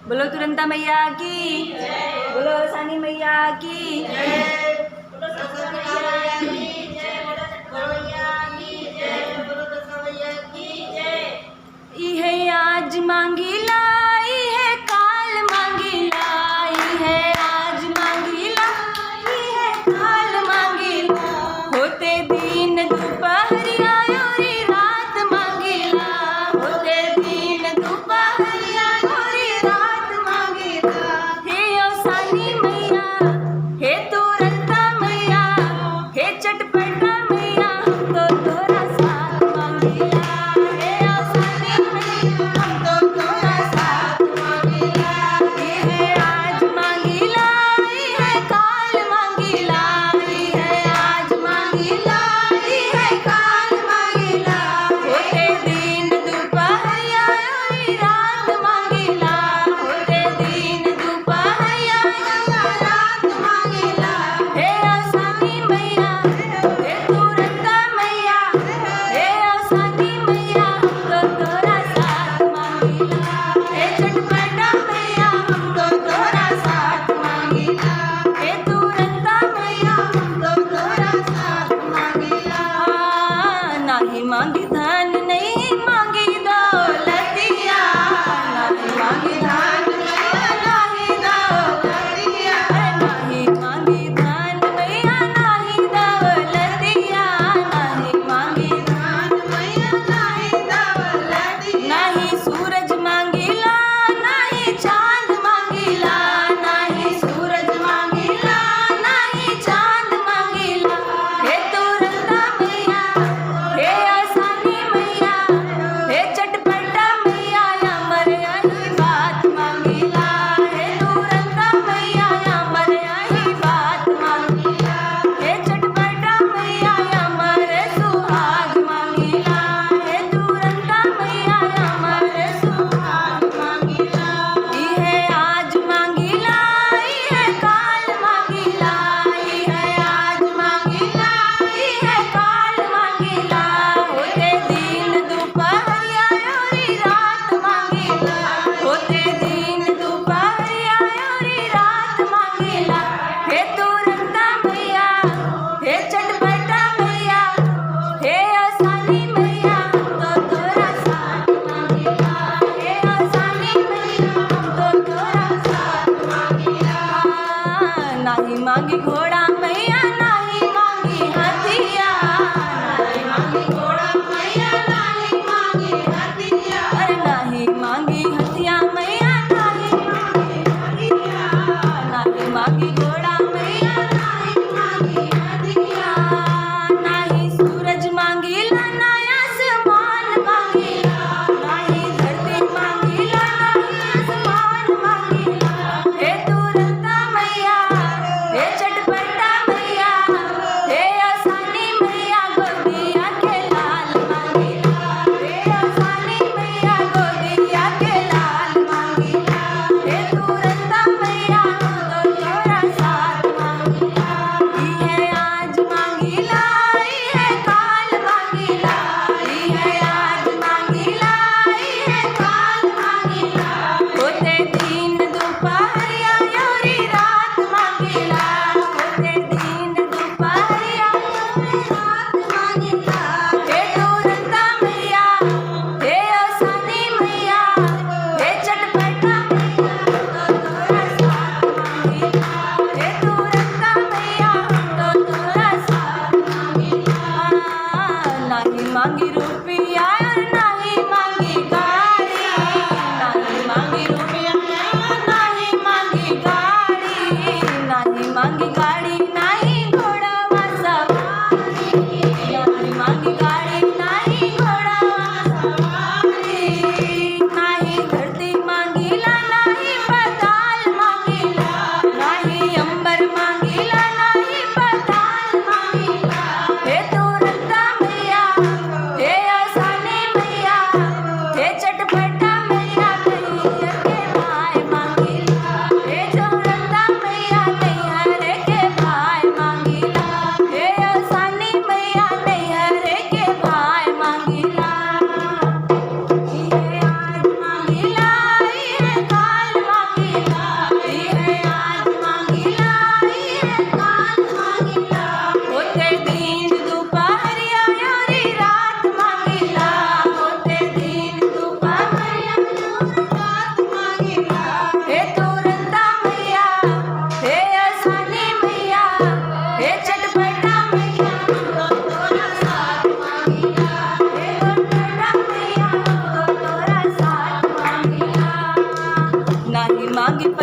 बोलो तुरंता मैया की, बोलो सानी मैया की। इहे आज मांगी लाई है, काल मांगी लाई है, आज मांगी लाई है, काल मांगी लाई। होते दिन दोपहरिया औरी रात मांगी ला, होते दिन दोपहरिया औरी रात मांगी ला। हे ओ सानी मैया, हे तुरंता मैया, हे चटपटा मैया, हम तो तोरा साथ मांगी ला। हे ओ सानी मैया, हम तो तोरा साथ मांगी ला। इहे आज मांगी लाई है, काल मांगी लाई है, आज मांगी लाई है, काल मांगी ला। होते दिन दोपहरिया औरी रात मांगी ला, होते दिन दोपहरिया औरी रात मांगी ला। हे ओ सानी मैया, हे तुरंता मैया, हे ओ सानी मैया, हम तो तोरा साथ मांगी ला। हे चटपटा मैया, हम तो तोरा साथ मांगी ला। हे तुरंता मैया, हम तो तोरा साथ मांगी ला। नाही मांगी धन, नहीं मांगी दौलतिया, नाही मांगी धन, नहीं दौलतिया, नहीं मांगी धन मैया, नहीं दौलतिया, नहीं मांगी धन मैया, नहीं दौलतिया। नहीं सूरज मांगी ला, नहीं चांद मांगी ला, नहीं सूरज मांगी ला, नहीं चांद मांगी ला। हे तुरंता मैया, हे आसानी मैया, हे चटपटा मैया, अमर यही बात मांगी ला। हे तुरंता मैया, अमर यही बात मांगी ला। हे चटपटा मैया, अमर सुहाग मांगी ला। हे तुरंता मैया, अमर सुहाग मांगी ला। इहे आज मांगी लाई है, काल मांगी लाई है, आज मांगी लाई है, काल मांगी ला। होते दिन दोपहरिया औरी रात मांगी ला, होते दिन दोपहरिया औरी रात मांगी ला। हे तुरंता मैया, हे चटपटा मैया, हे आसानी मैया, हम तो तोरा साथ मांगी ला। हे आसानी मैया, हम तो तोरा साथ मांगी ला। नाही मांगी घोड़ा मैया, नाही मांगी हथिया, नाही मांगी घोड़ा मैया, नाही मांगी हथिया, अरे नाही मांगी हथिया मैया, नाही मांगी हथिया, नाही मांगी घोड़ा मैया, नाही मांगी हथिया। नाही सूरज मांगी ला, नाही आसमान मांगी ला, नाही धरती मांगी ला, नाही आसमान मांगी ला। हे तुरंता मैया, हे चटपटा मांगी